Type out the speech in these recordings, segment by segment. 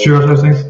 sure those things.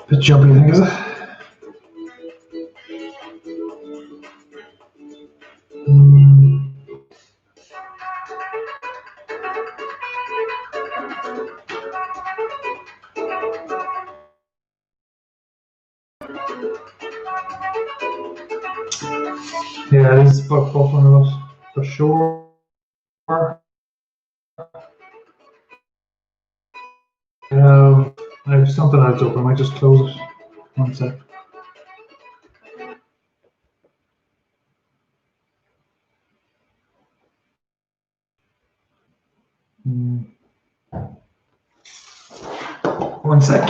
Bit jumpy thing, is it? Yeah, this is about one of those for sure. I have something else open. I might just close it. One sec. One sec.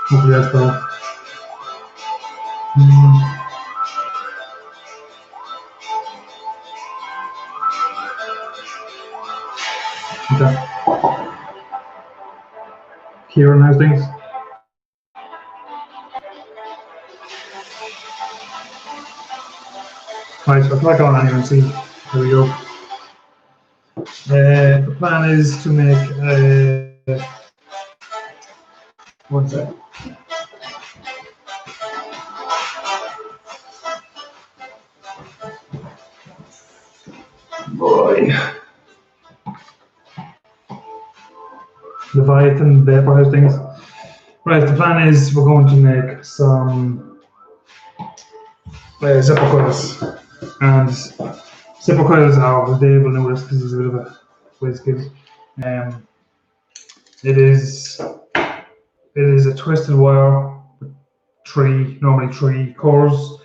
Hopefully that's better. Okay. Hearing those things. Right, so I'll click on anyway and see. There we go. The plan is to make one sec. Boy. Leviathan vaporhouse things. Right, the plan is we're going to make some zipper coils. And zipper coils are Dave will know this because he's a bit of a whiz kid. It is a twisted wire with normally three cores.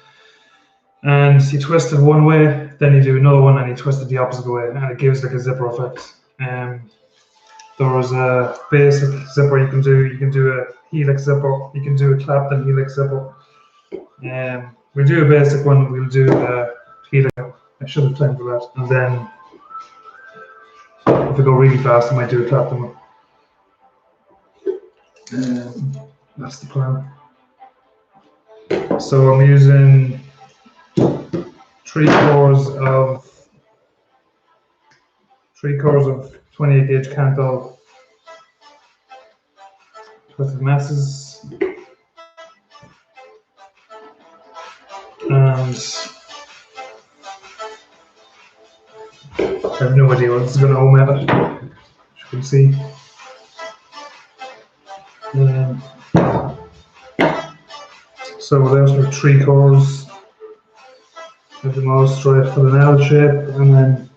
And you twist it one way, then you do another one and you twist it the opposite way, and it gives like a zipper effect. There's a basic zipper you can do. You can do a helix zipper. You can do a Clapton helix zipper. We do a basic one. We'll do a helix. I should have planned for that. And then if we go really fast, I might do a Clapton one. That's the plan. So I'm using 3 cores of 28 gauge Cantal twisted masses, and I have no idea what this is going to omit it, as you can see. So there's 3 cores at the most, right for an L shape, and then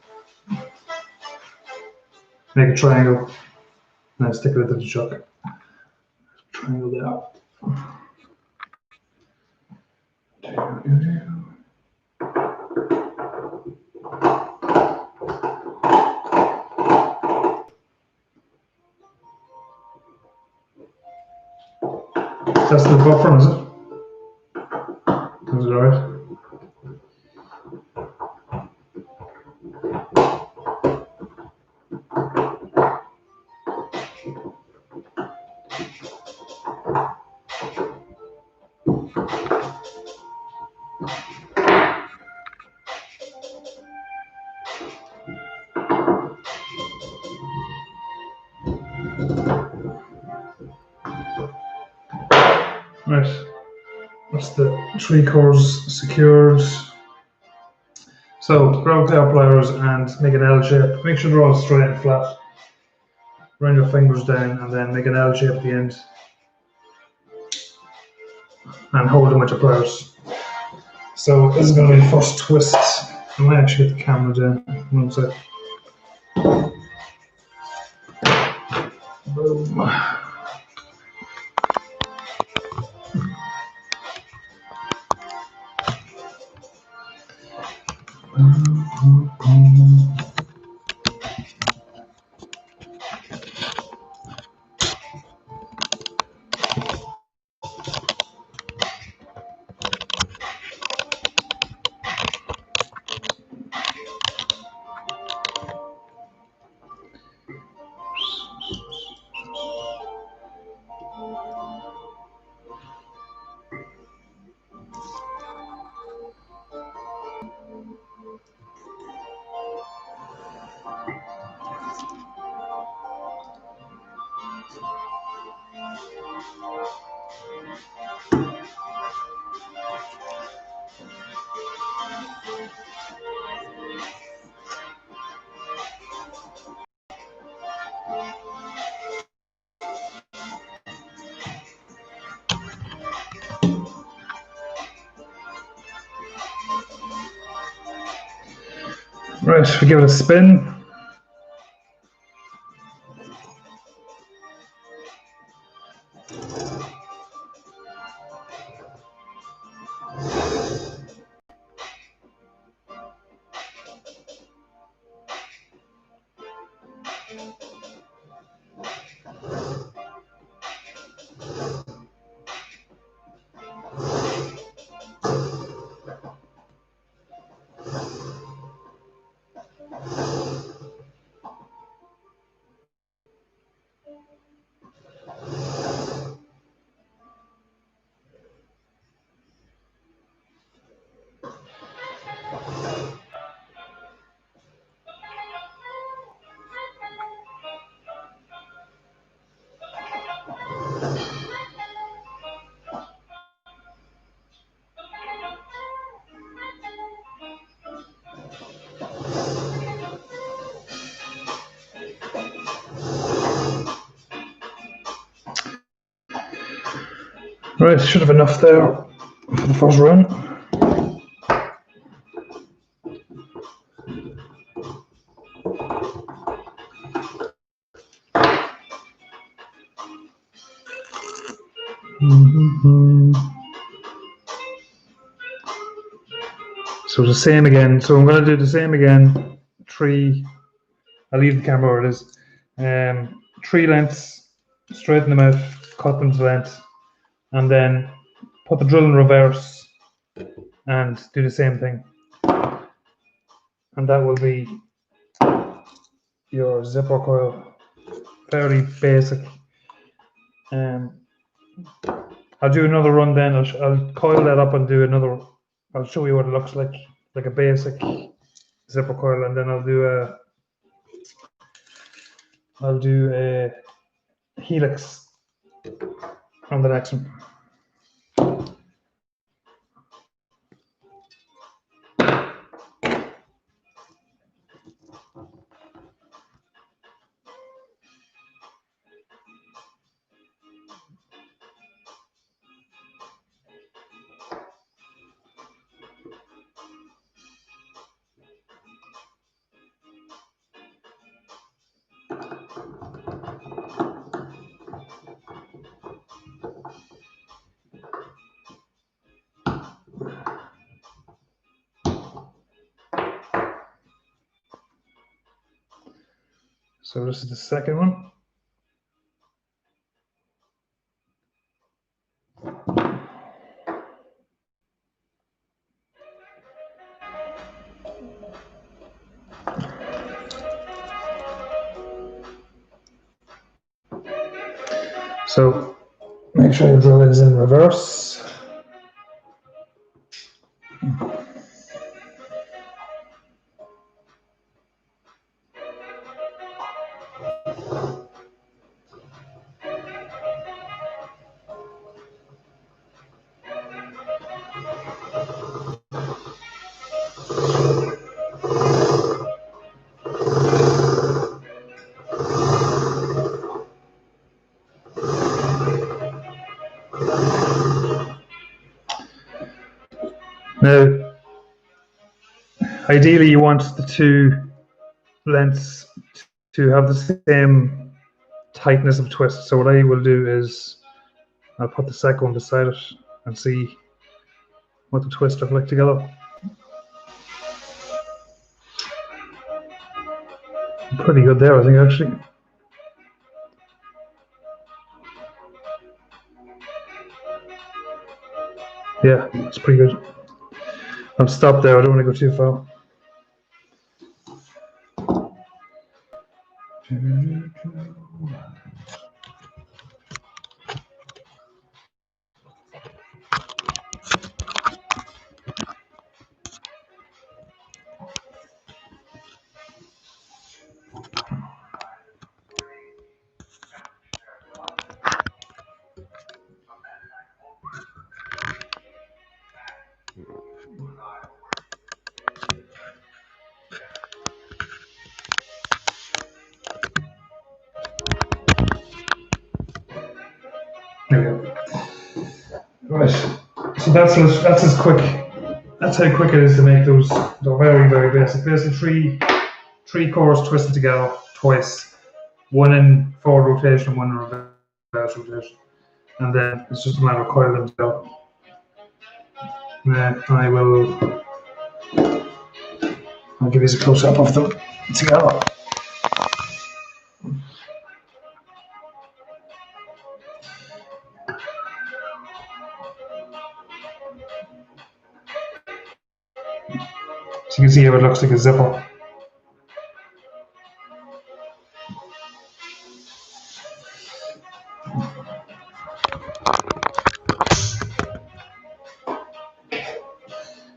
make a triangle, and then stick it into the chuck. Triangle there. That's the buffer, is it? Is it alright? Right, that's the 3 cores secured. So grab a pair of pliers and make an L shape. Make sure they're all straight and flat. Run your fingers down and then make an L shape at the end. And hold them with your pliers. So this is going to be the first twist. I might actually get the camera down. 1 sec. Boom. Right, we give it a spin. Right, should have enough there for the first run. So the same again. So I'm going to do the same again. 3. I'll leave the camera where it is. 3 lengths, straighten them out, cut them to length, and then put the drill in reverse and do the same thing. And that will be your zipper coil. Very basic. I'll do another run then. I'll coil that up and do another. I'll show you what it looks like a basic zipper coil, and then I'll do a helix on the next one. So this is the second one. So make sure your drill is in reverse. Now, ideally you want the two lengths to have the same tightness of twist. So what I will do is I'll put the second one beside it and see what the twists look like together. Pretty good there, I think, actually. Yeah, it's pretty good. I'll stop there, I don't want to go too far. There we go. Right, so that's as quick. That's how quick it is to make those. They're very, very basic. Basically, three cores twisted together twice, one in forward rotation, one in reverse rotation, and then it's just a matter of coiling them together. Then I'll give you a close up of them together. So you can see how it looks like a zipper.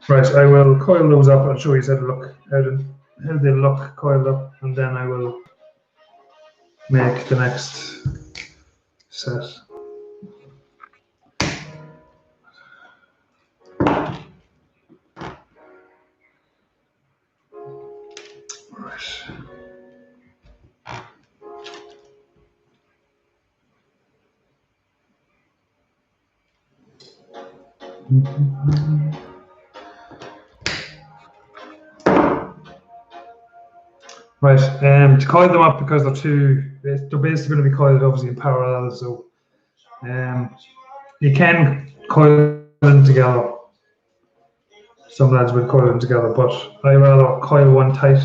Right, I will coil those up and show you how they look coiled up, and then I will make the next set. Right, to coil them up, because they're basically going to be coiled obviously in parallel, so you can coil them together. Some lads will coil them together, but I rather coil one tight.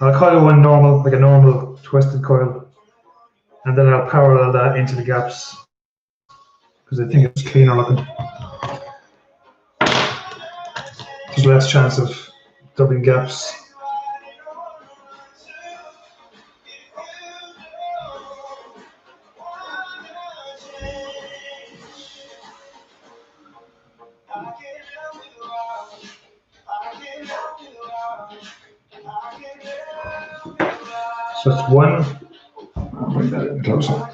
I'll coil one normal, like a normal twisted coil, and then I'll parallel that into the gaps, because I think it's cleaner looking. There's less chance of dubbing gaps. So it's one. I'll bring that in closer.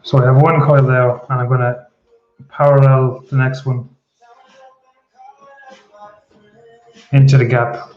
So I have one coil there, and I'm going to parallel the next one into the gap.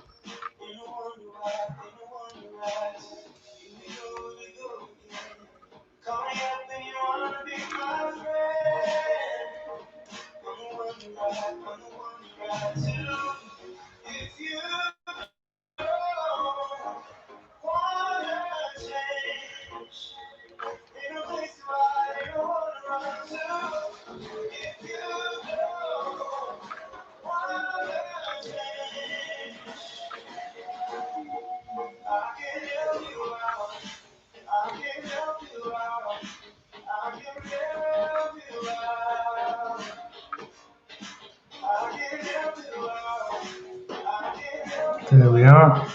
There we are.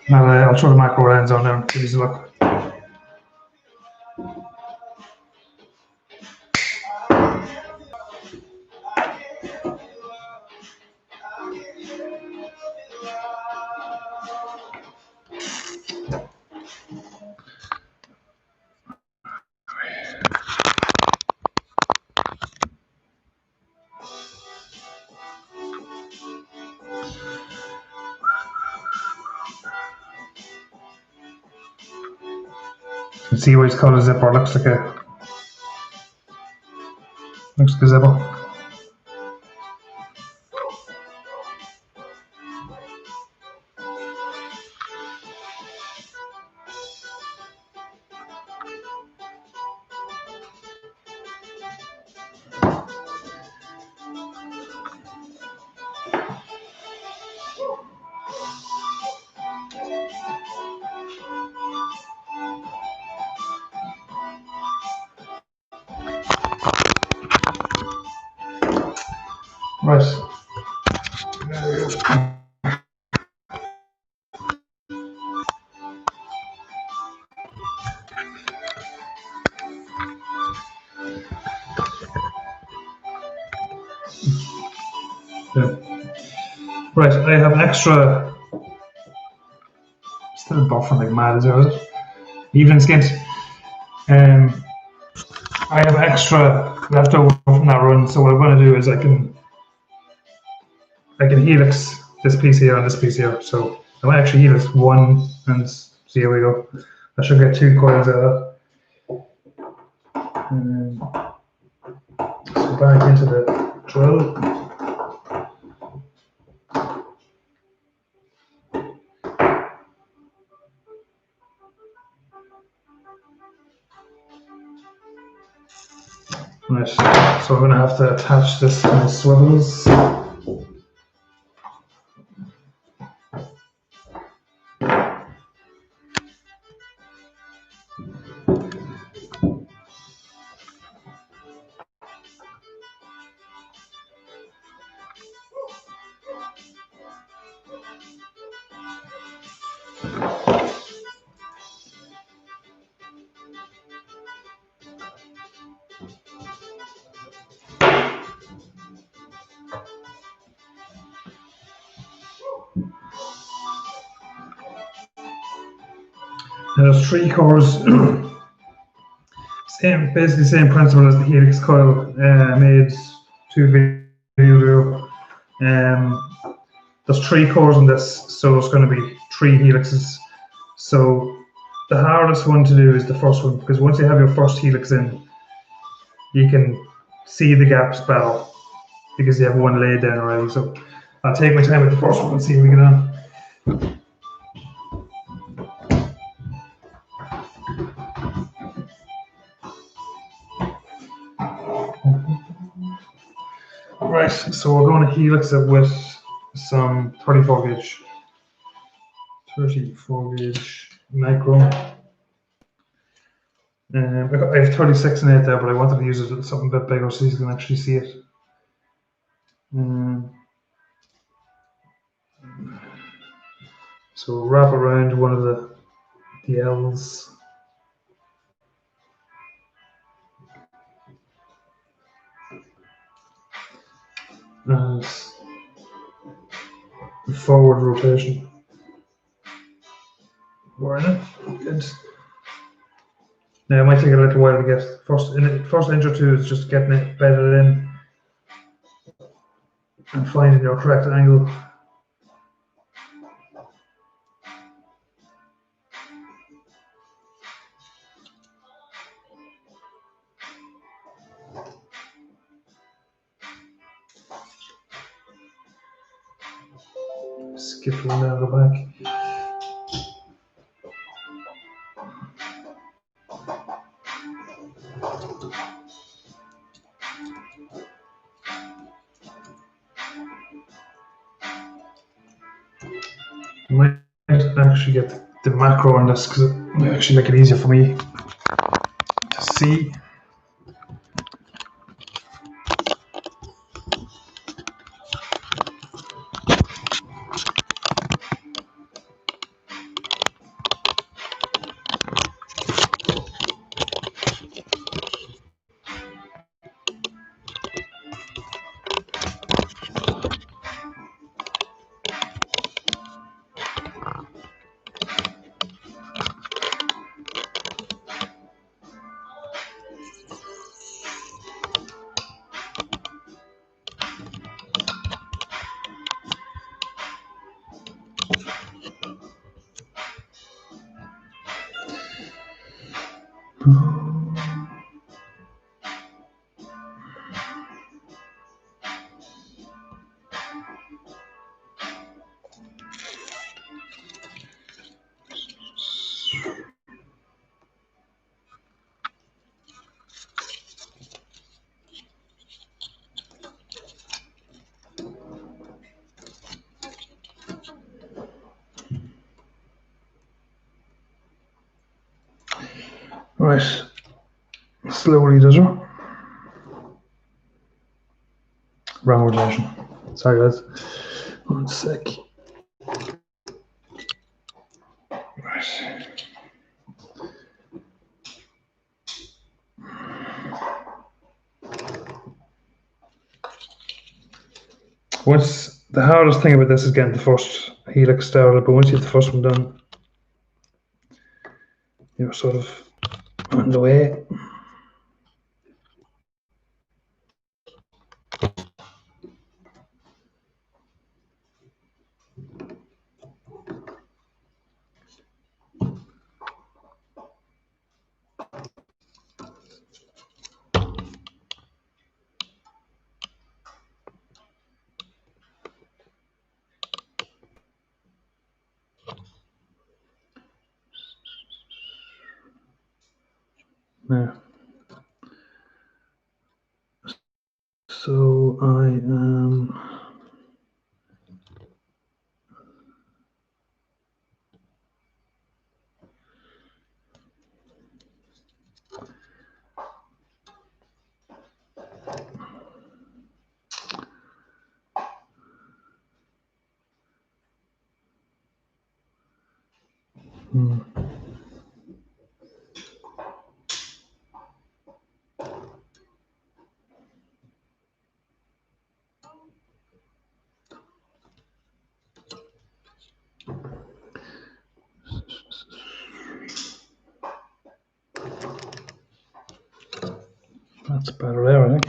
Now I'll throw the macro lens on there and give you a look. You can see where it's called a zipper. Looks like a zipper. Right. Yeah. Right, I have extra. Still buffering like mad, is it? Even skint. I have extra left over from that run, so what I'm going to do is I can helix this piece here and this piece here. So I might actually helix one and see how we go. I should get 2 coils out of that. So back into the drill. Right, so I'm going to have to attach this to my swivels. And there's 3 cores, basically same principle as the helix coil. Made 2 videos ago. There's 3 cores in this, so there's going to be 3 helixes. So the hardest one to do is the first one, because once you have your first helix in, you can see the gaps better because you have one laid down already. So I'll take my time with the first one and see how we get on. Right, so we're going to helix it with some 34 gauge micro. I have 36 in it there, but I wanted to use it with something a bit bigger so you can actually see it. So wrap around one of the L's. And the forward rotation. We're in it. Good. Now it might take a little while to get first inch or two is just getting it bedded in and finding your correct angle. Skip one now, go back. I might actually get the macro on this because it might actually make it easier for me to see. Right, slowly does it. Wrong rotation. Sorry guys. 1 sec. Right. Once the hardest thing about this is getting the first helix started, but once you have the first one done, you're sort of on the way. Now, so I am that's better there, I think.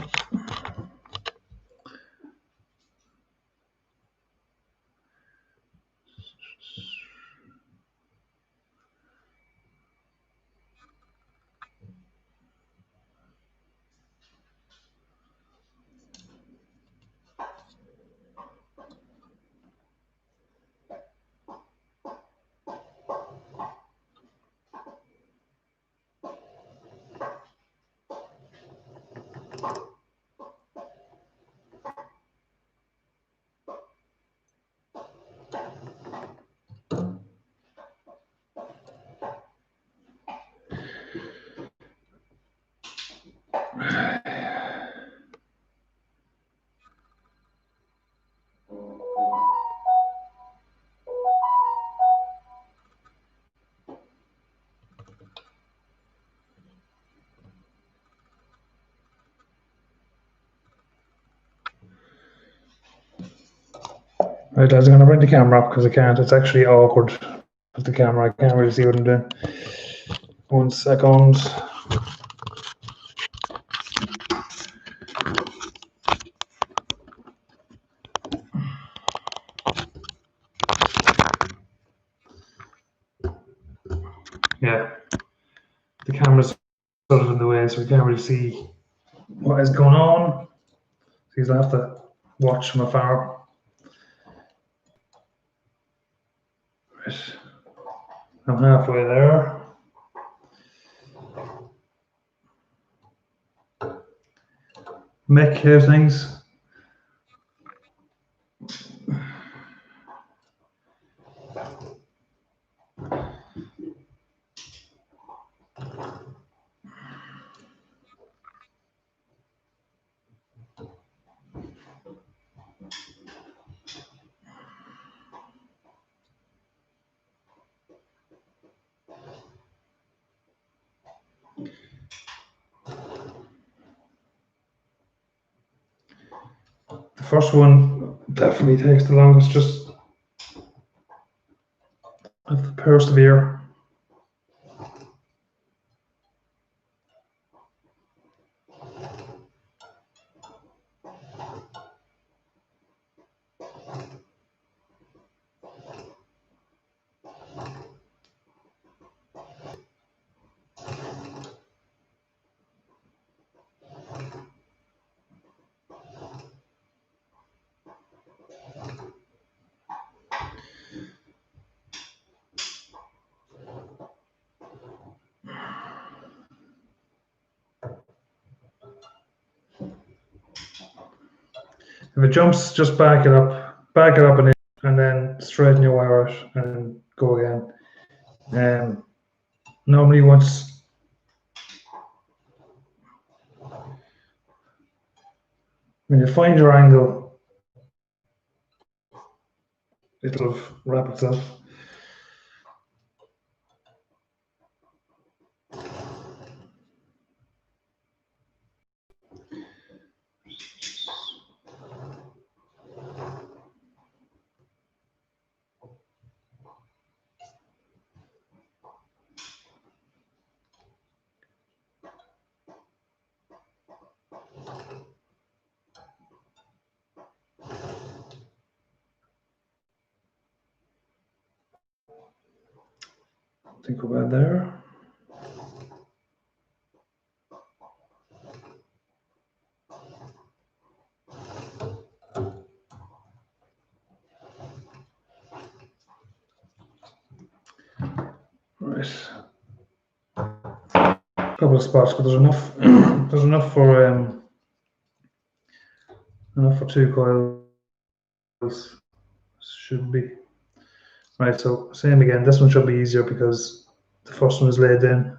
Right, guys, I'm going to bring the camera up because I can't. It's actually awkward with the camera. I can't really see what I'm doing. 1 second. Yeah, the camera's sort of in the way, so we can't really see what is going on. So you'll have to watch from afar. Right. I'm halfway there. Mick, how's things? The first one definitely takes the longest, just have to persevere. If it jumps, just back it up and then straighten your wire out and go again. Normally once when you find your angle, it'll wrap itself. I think we're about there. Right. Couple of spots, but there's enough. There's enough for 2 coils. Should be. Right. So same again. This one should be easier because the first one is laid in.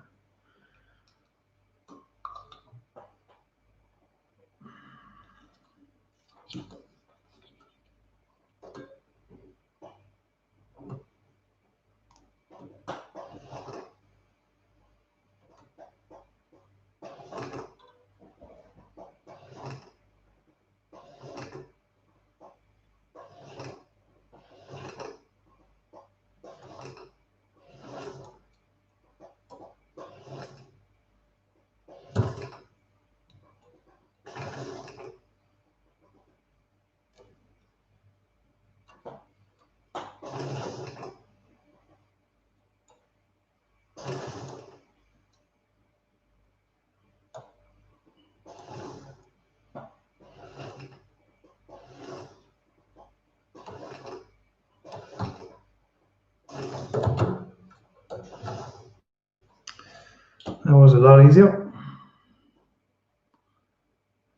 That was a lot easier.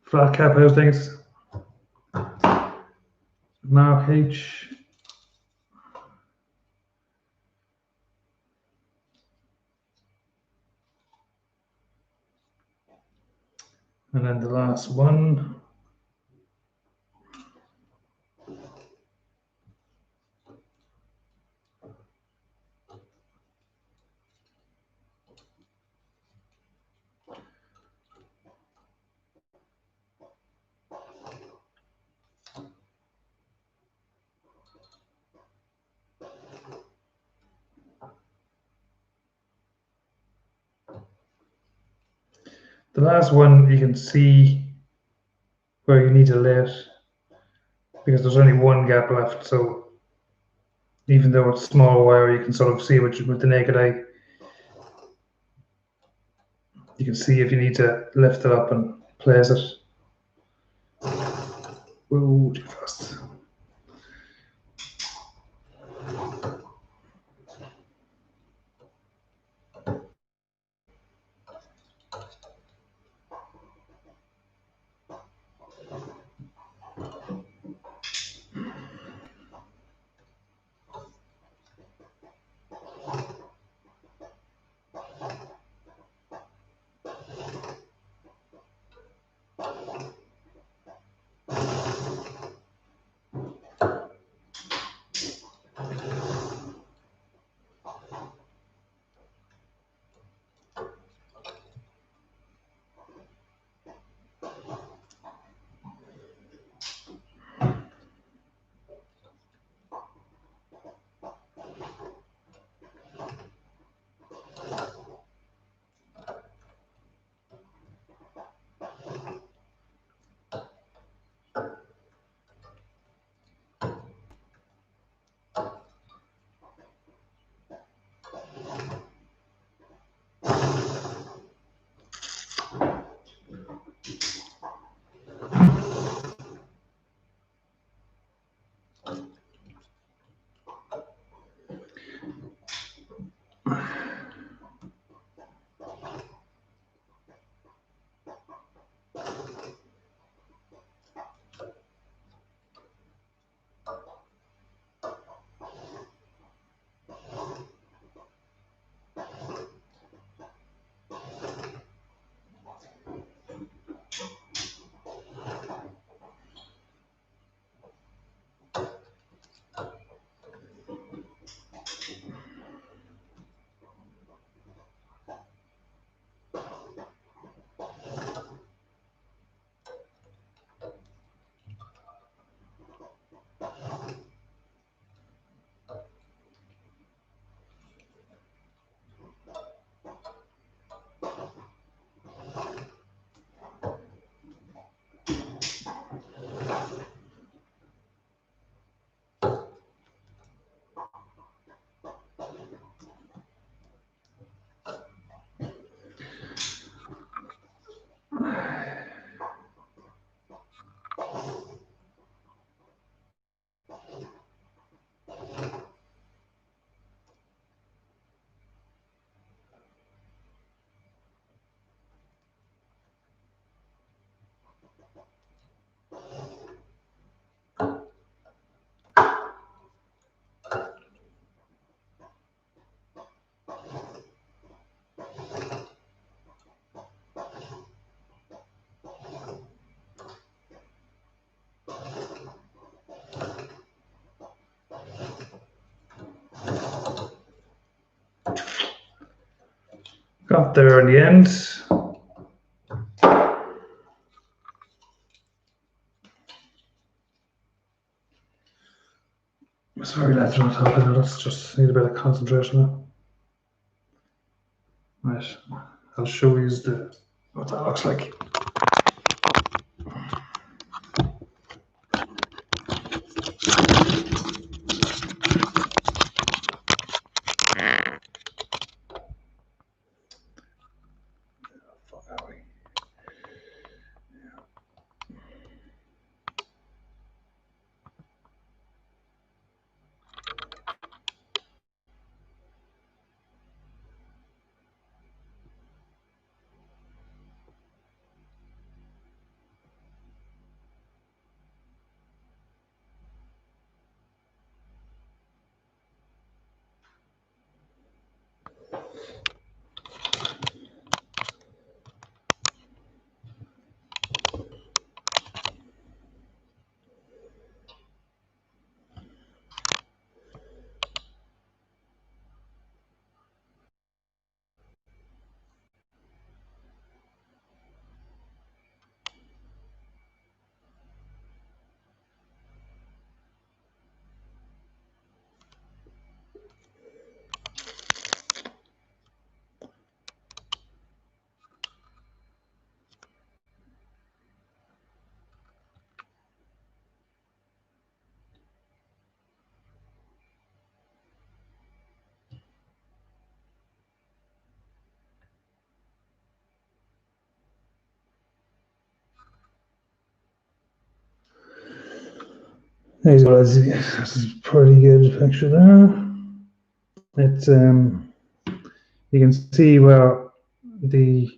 Flat cap housings. Mark H. And then the last one. The last one you can see where you need to lay it because there's only one gap left. So even though it's small wire, you can sort of see with the naked eye. You can see if you need to lift it up and place it. Whoa, too fast. Got there in the end. Sorry lads, I'm not talking, let's just need a bit of concentration now. Right, I'll show you what that looks like. There's what this is a pretty good picture there. It's you can see where you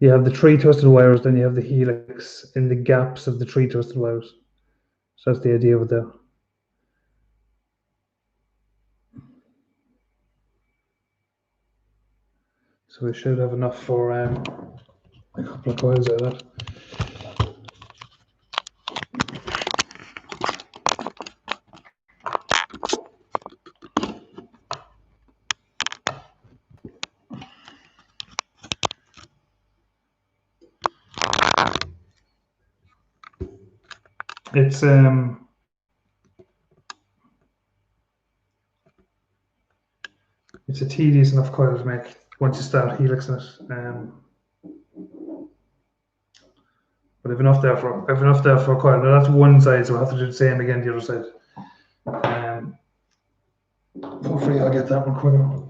have the three twisted wires, then you have the helix in the gaps of the three twisted wires. So that's the idea of it there. So we should have enough for a couple of coils out of that. It's a tedious enough coil to make once you start helixing it. But I've enough there for a coil. Now that's one side, so we'll have to do the same again the other side. Hopefully I'll get that one quicker.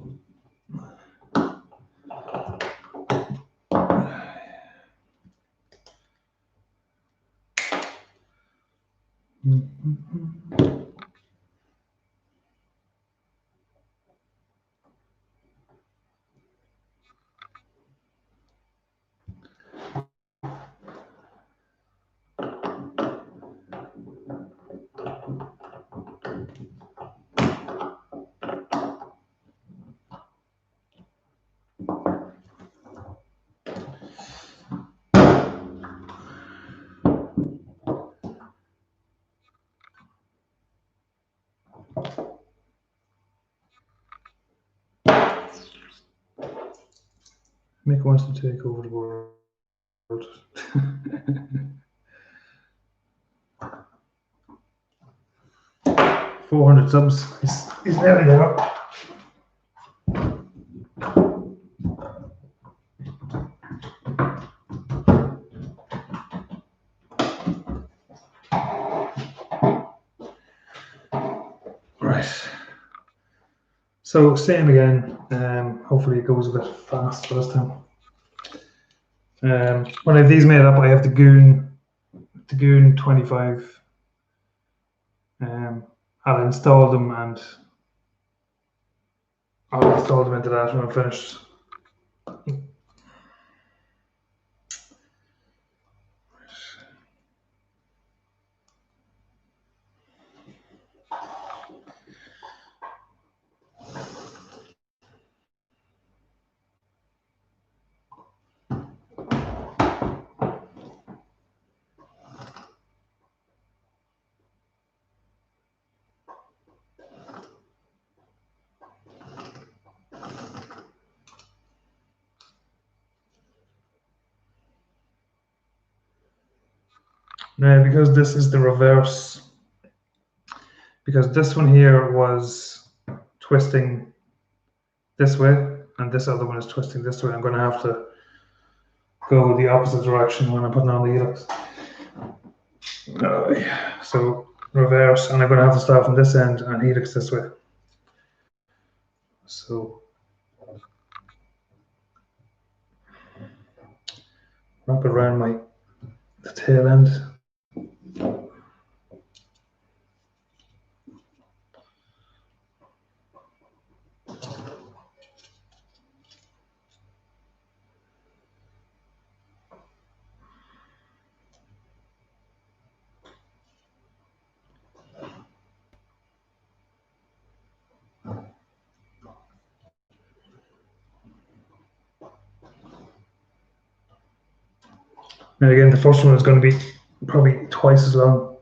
Mick wants to take over the world. 400 subs. He's nearly there. Right. So same again. Hopefully it goes a bit fast this time. When I have these made up, I have the Goon 25. I'll install them and I'll install them into that when I'm finished. Now, because this is the reverse, because this one here was twisting this way, and this other one is twisting this way, I'm going to have to go the opposite direction when I'm putting on the helix. So reverse, and I'm going to have to start from this end and helix this way. So wrap it around the tail end. And again, the first one is going to be probably twice as long,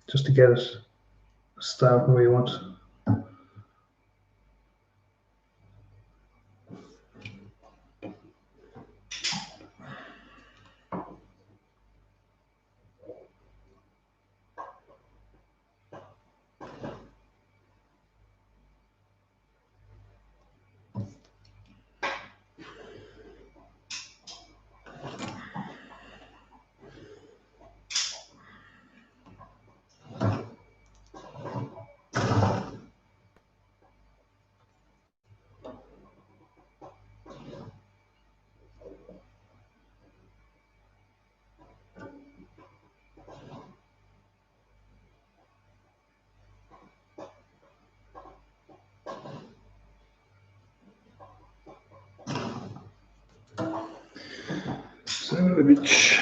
just to get it starting where you want. Son of a bitch.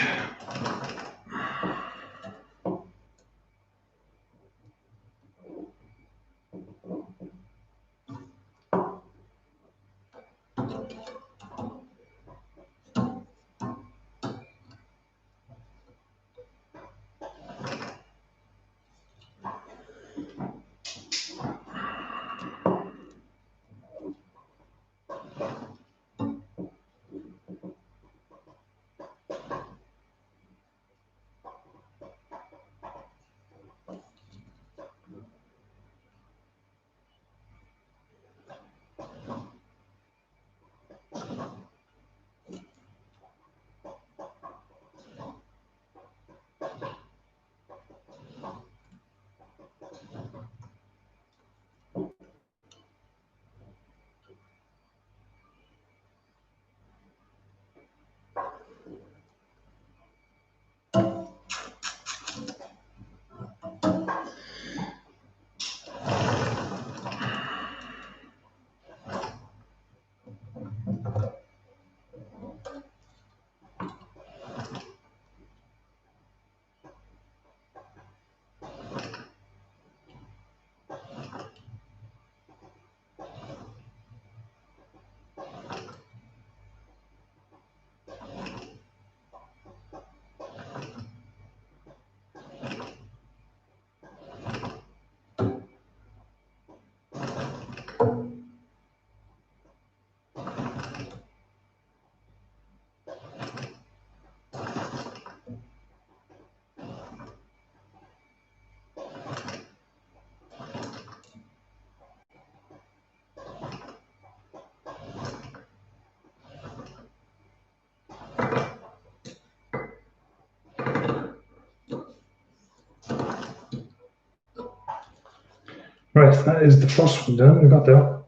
Right, that is the first one done. We got there.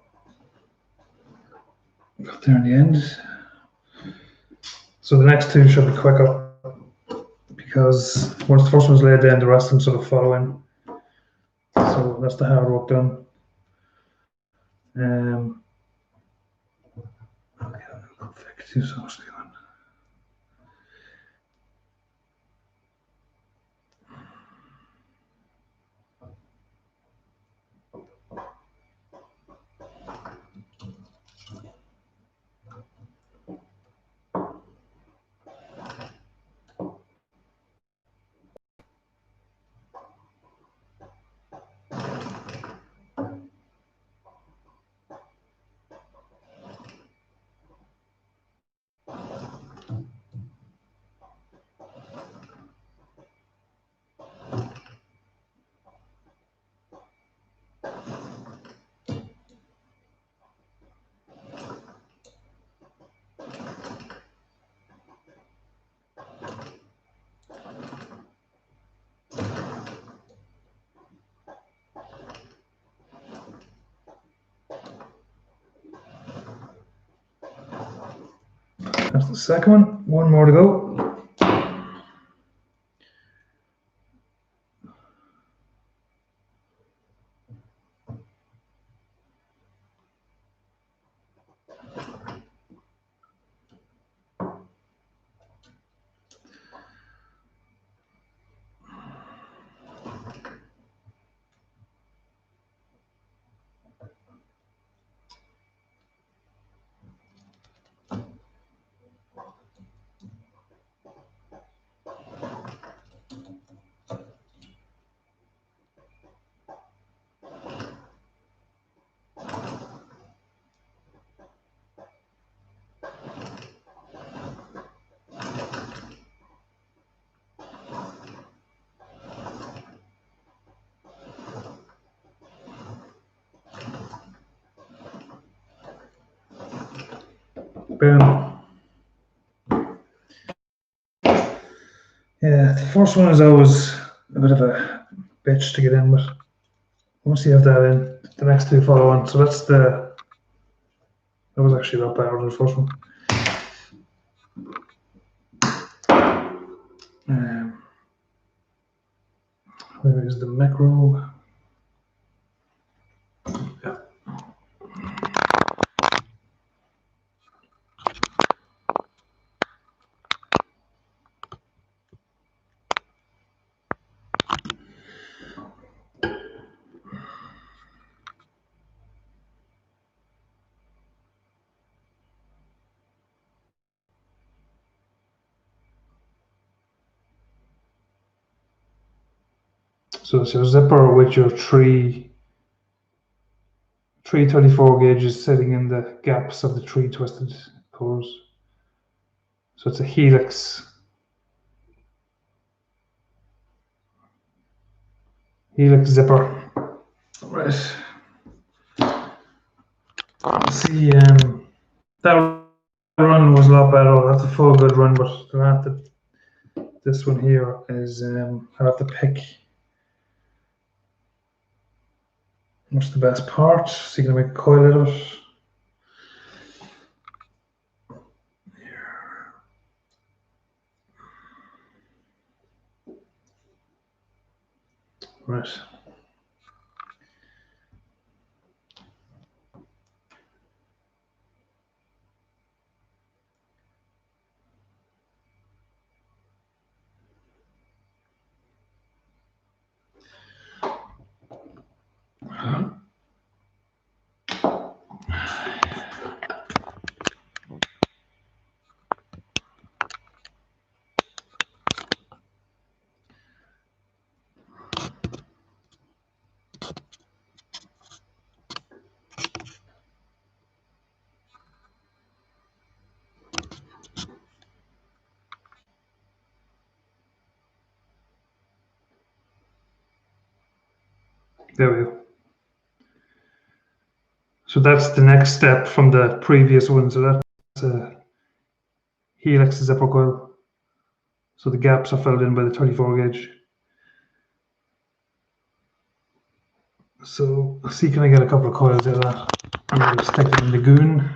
Got there in the end. So the next two should be quicker, because once the first one's laid down, the rest of them sort of follow in. So that's the hard work done. Okay, I'll fix this actually on. There's the second one. One more to go. Boom. Yeah, the first one is always a bit of a bitch to get in, but once you have that in, the next two follow on. So that was actually a lot better than the first one. Where is the macro? Yeah. So it's your zipper with your three 24 gauges sitting in the gaps of the three twisted cores. So it's a helix zipper. Right. See, that run was a lot better. That's a full good run, but this one here is I have to pick what's the best part. So you're gonna make a coil out of it. Right. There we go. So that's the next step from the previous one. So that's a helix zipper coil. So the gaps are filled in by the 24 gauge. So see, can I get a couple of coils out of that? And I'll stick them in the goon.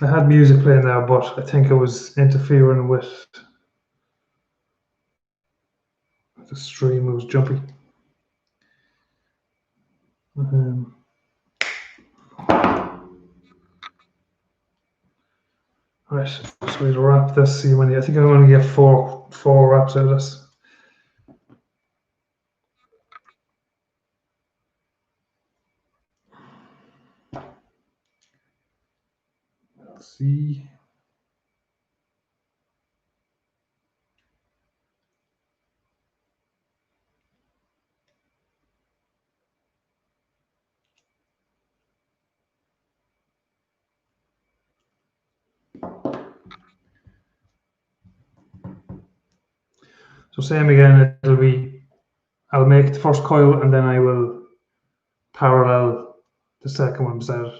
I had music playing there, but I think it was interfering with the stream. It was jumpy. Right, so we'll wrap this. See, I think I'm going to get four wraps out of this. Let's see. So same again, I'll make the first coil and then I will parallel the second one beside it.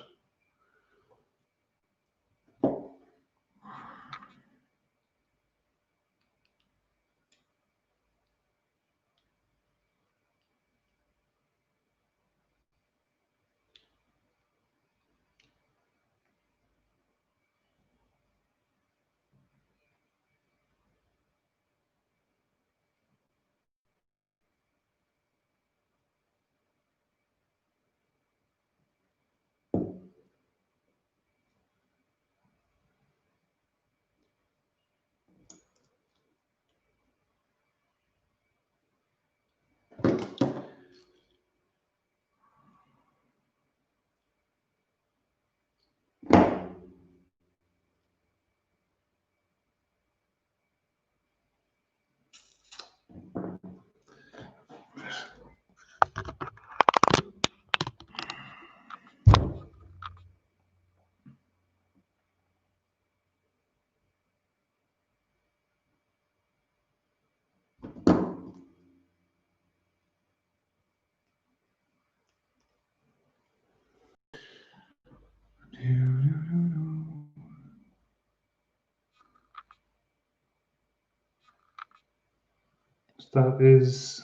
that is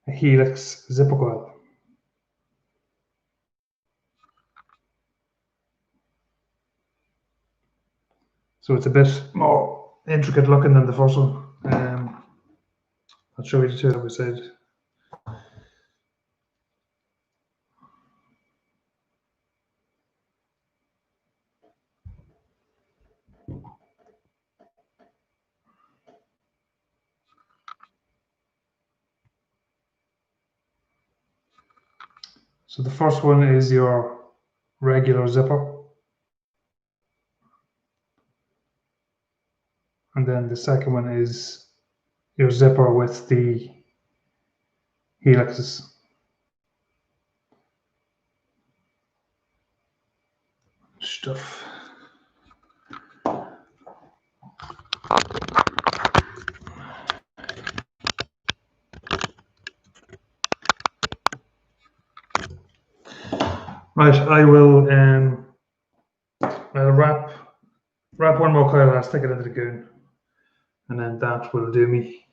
a Helix zipper coil. So it's a bit more intricate looking than the first one. I'll show you the two that we said. So the first one is your regular zipper. And then the second one is your zipper with the helixes. Stuff. Right, I will I'll wrap one more coil and I'll stick it into the goon. And then that will do me.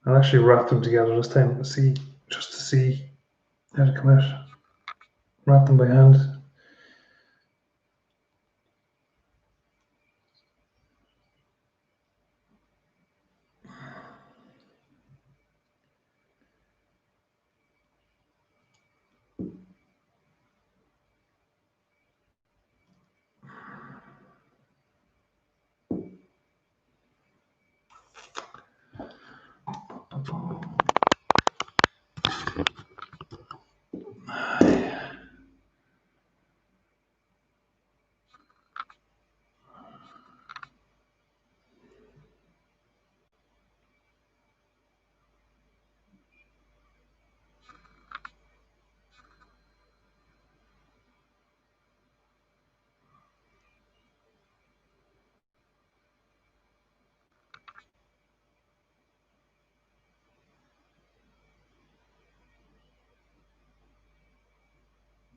I'll actually wrap them together this time just to see how to come out. Wrap them by hand.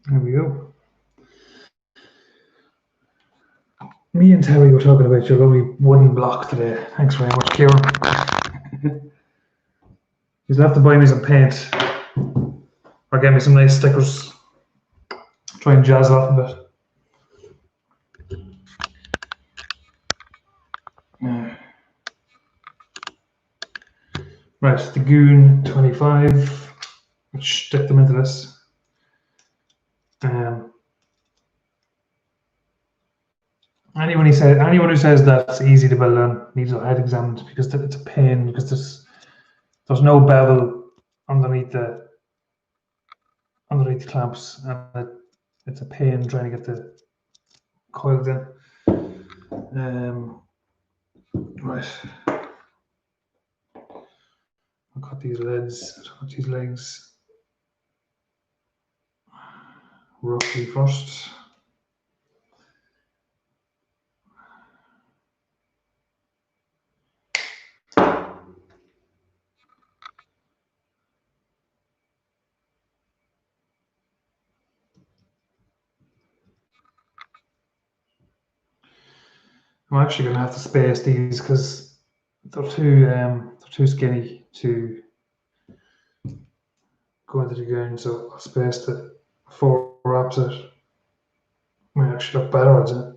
There we go. Me and Terry were talking about your lovely wooden block today. Thanks very much, Kieran. He's left to buy me some paint or get me some nice stickers. Try and jazz off a bit. Right, the Goon 25. Let's stick them into this. Anyone who says that's easy to build on needs their head examined because it's a pain, because there's no bevel underneath the clamps, and it's a pain trying to get the coils in. Right. I'll cut these legs roughly first. I'm actually going to have to space these because they're too skinny to go into the ground. So I'll space the 4 wraps it. Might actually look better, isn't it?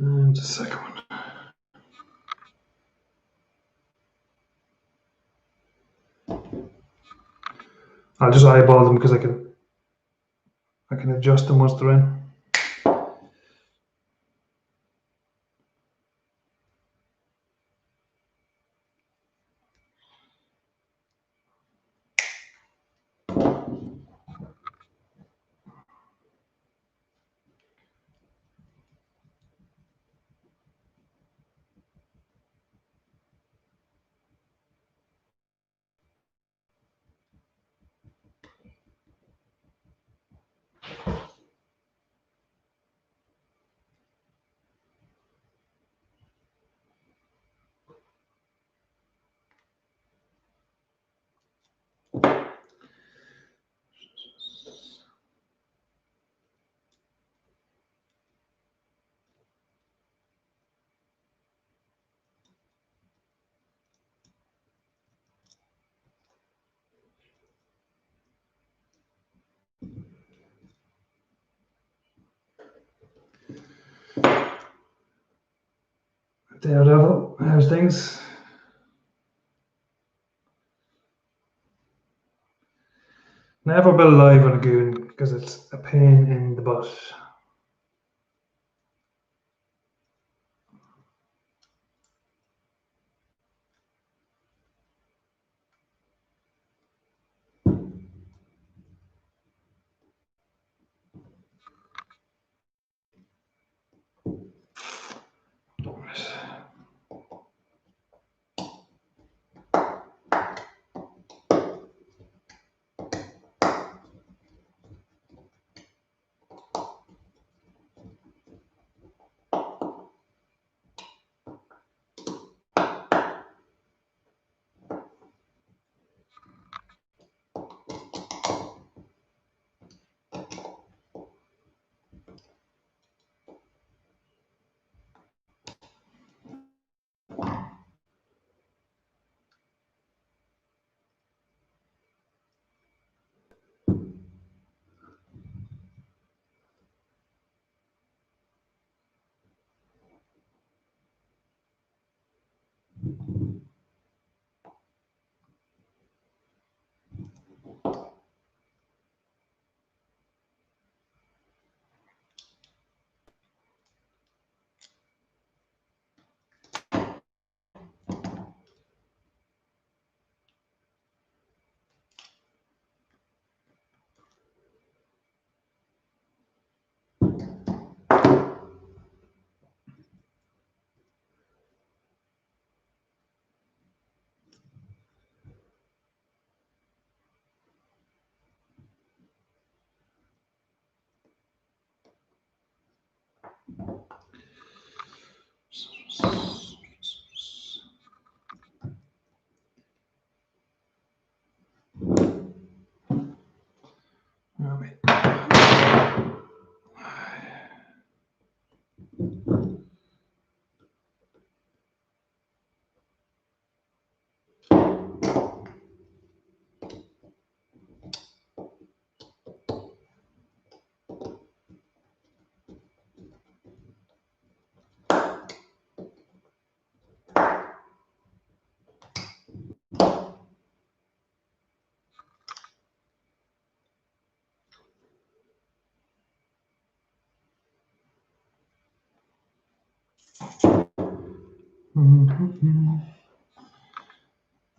And the second one. I'll just eyeball them because I can adjust them once they're in. Daredevil, how's things? Never build live on a goon because it's a pain in the butt.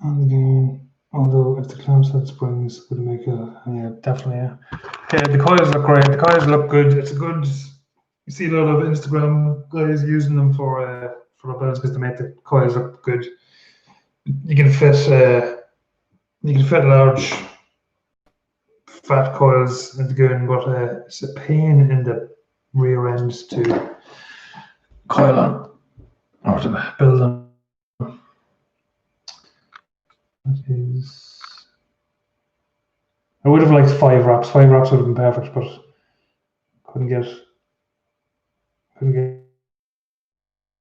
And again, although if the clamp set springs would make a, yeah, definitely, yeah. Yeah, the coils look great. The coils look good. It's a good. You see a lot of Instagram guys using them for the builds because they make the coils look good. You can fit large fat coils into gun, but it's a pain in the rear end to coil on or to build on. That is. I would have liked 5 wraps. 5 wraps would have been perfect, but couldn't get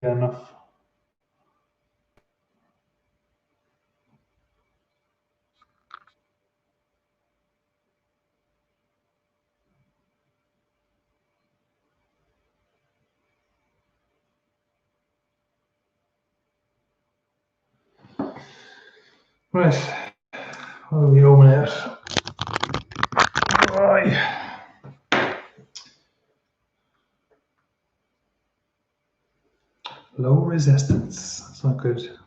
enough. Right, what are we open at? Right. Low resistance, that's not good.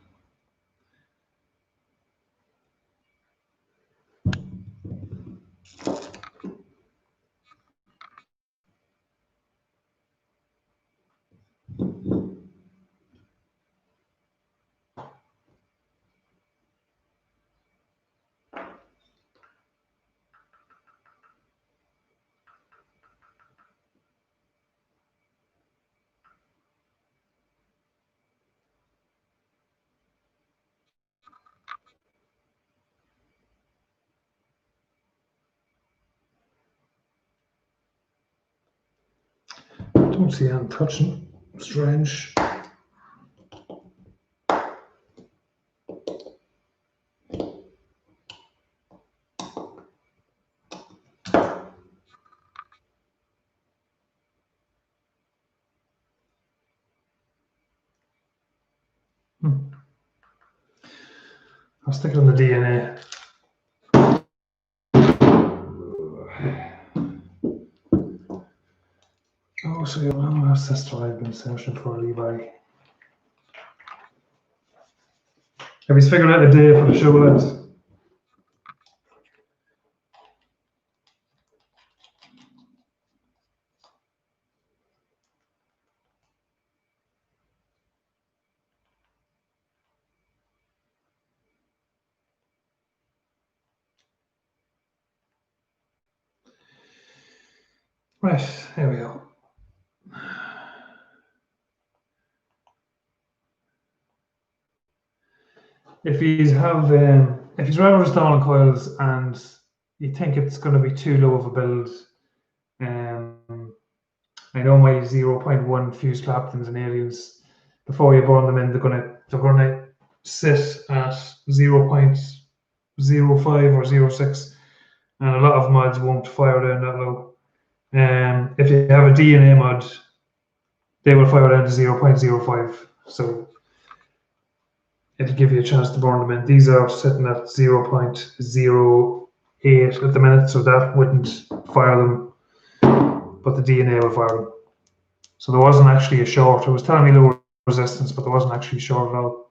Don't see I'm touching. Strange. I'll stick it on the DNA. Oh, so how has this drive been searching for Levi? Have you figured out a day for the show, lads? Right, here we go. If he's installing coils and you think it's going to be too low of a build, I know my 0.1 fuse Claptons and aliens. Before you burn them in, they're gonna sit at 0.05 or 0.6, and a lot of mods won't fire down that low. If you have a DNA mod, they will fire down to 0.05. So it'll give you a chance to burn them in. These are sitting at 0.08 at the minute, so that wouldn't fire them, but the DNA will fire them. So there wasn't actually a short. It was telling me low resistance, but there wasn't actually a short at all.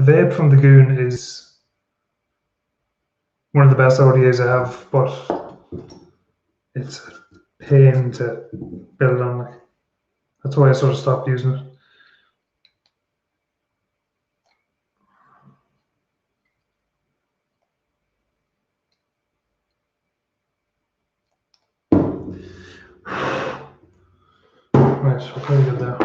vape from the Goon is one of the best ODAs I have, but it's a pain to build on. Like, that's why I sort of stopped using it. Right, we're pretty good now.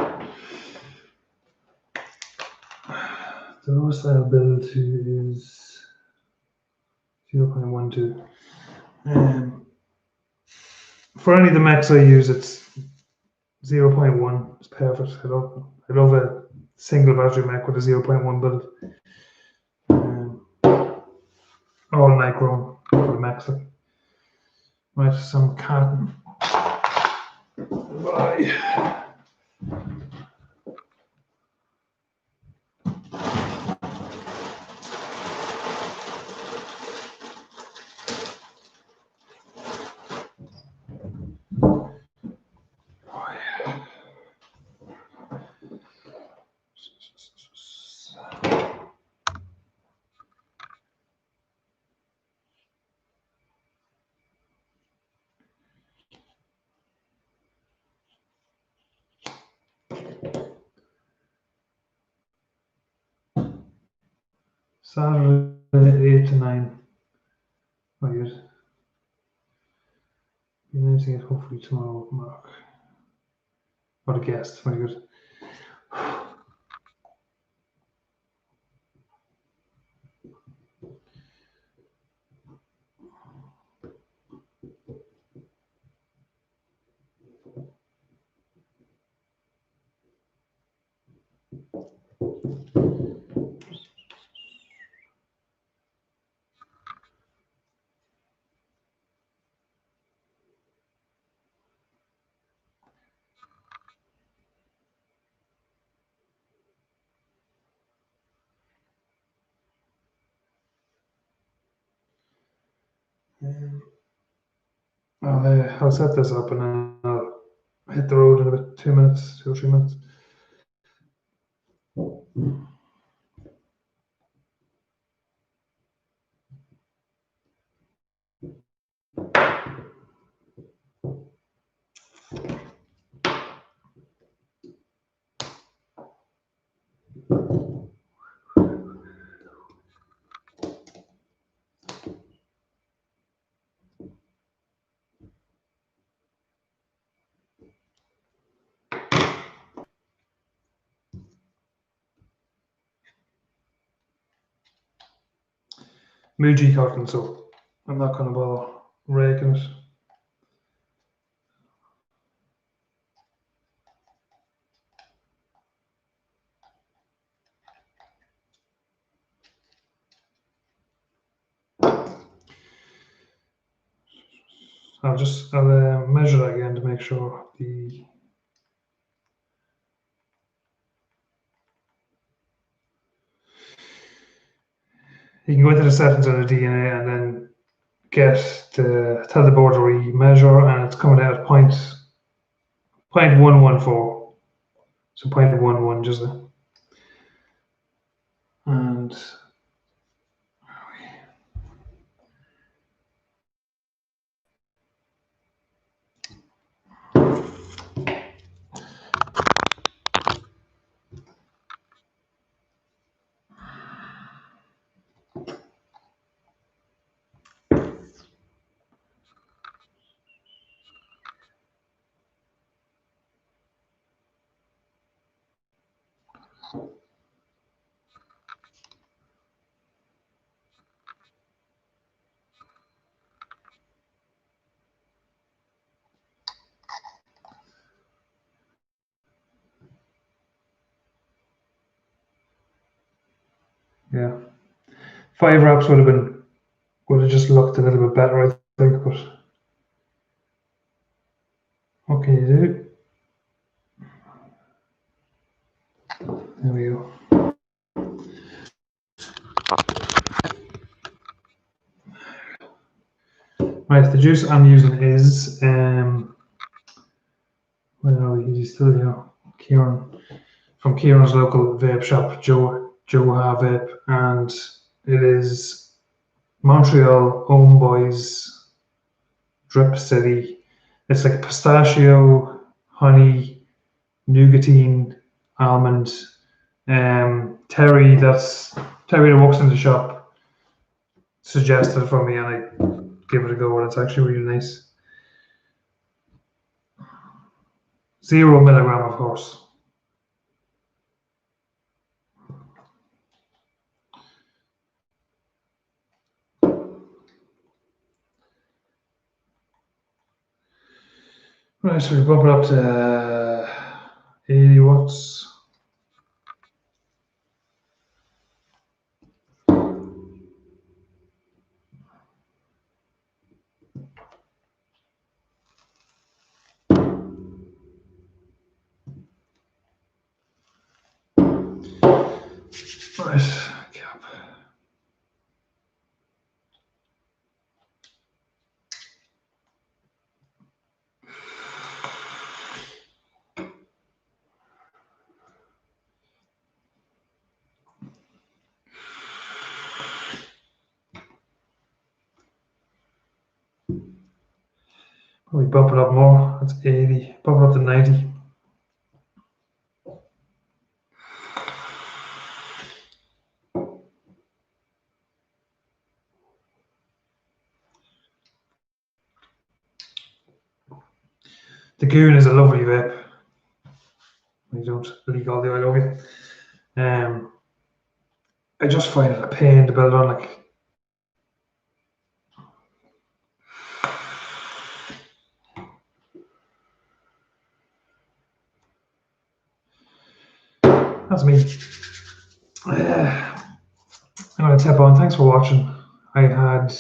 The lowest I'll build to is 0.12. For any of the Macs I use, it's 0.1. It's perfect. I love a single battery Mac with a 0.1 build. All micro for the Macs. Right, some cotton. Bye. Saturday 8 to 9. Very good. You're announcing it hopefully tomorrow, Mark. What a guest. Very good. I'll set this up and then I'll hit the road in about 2 minutes, 2 or 3 minutes. Muji cotton, so I'm not going to bother raking it. I'll measure that again to make sure the you can go into the settings of the DNA and then tell the board to re-measure, and it's coming out at 0.114. So 0.11 just there. And yeah, 5 wraps would have just looked a little bit better, I think. But what can you do? There we go. Right, the juice I'm using is where are we? Is he still here? Kieran, from Kieran's local vape shop, Joe. Joha vape, and it is Montreal Homeboys Drip City. It's like pistachio, honey, nougatine, almond. Terry that works in the shop suggested it for me, and I give it a go, and it's actually really nice. 0 milligram, of course. Right, so we bump it up to 80 watts. Right, cap. We bump it up more. That's 80. Bump it up to 90. The Goon is a lovely vape. You don't leak all the oil over you. I just find it a pain to build on. Like, that's me. I'm gonna tap on. Thanks for watching. I had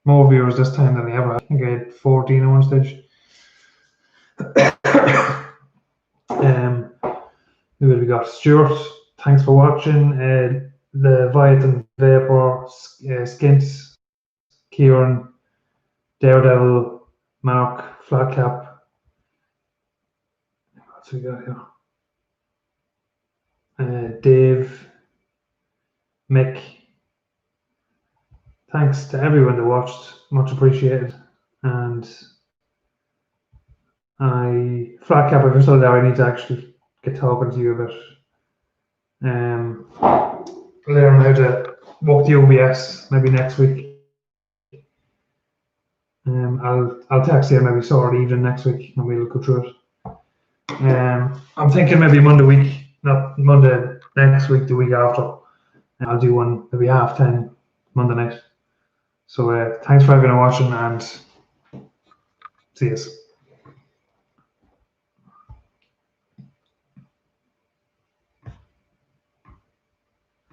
more viewers this time than I ever had. I think I had 14 at one stage. Who have we got? Stuart, thanks for watching. Leviathan Vapor, Skint, Kieran, Daredevil, Mark, Flatcap. What's we got here? Dave, Mick. Thanks to everyone that watched, much appreciated. And Flatcap, if you're still there, I need to actually get talking to you about learn how to work the OBS maybe next week. I'll text you maybe sort of evening next week and we'll go through it. I'm thinking maybe Monday week, not Monday next week, the week after. I'll do one maybe 10:30 Monday night. So thanks for everyone watching, and see you.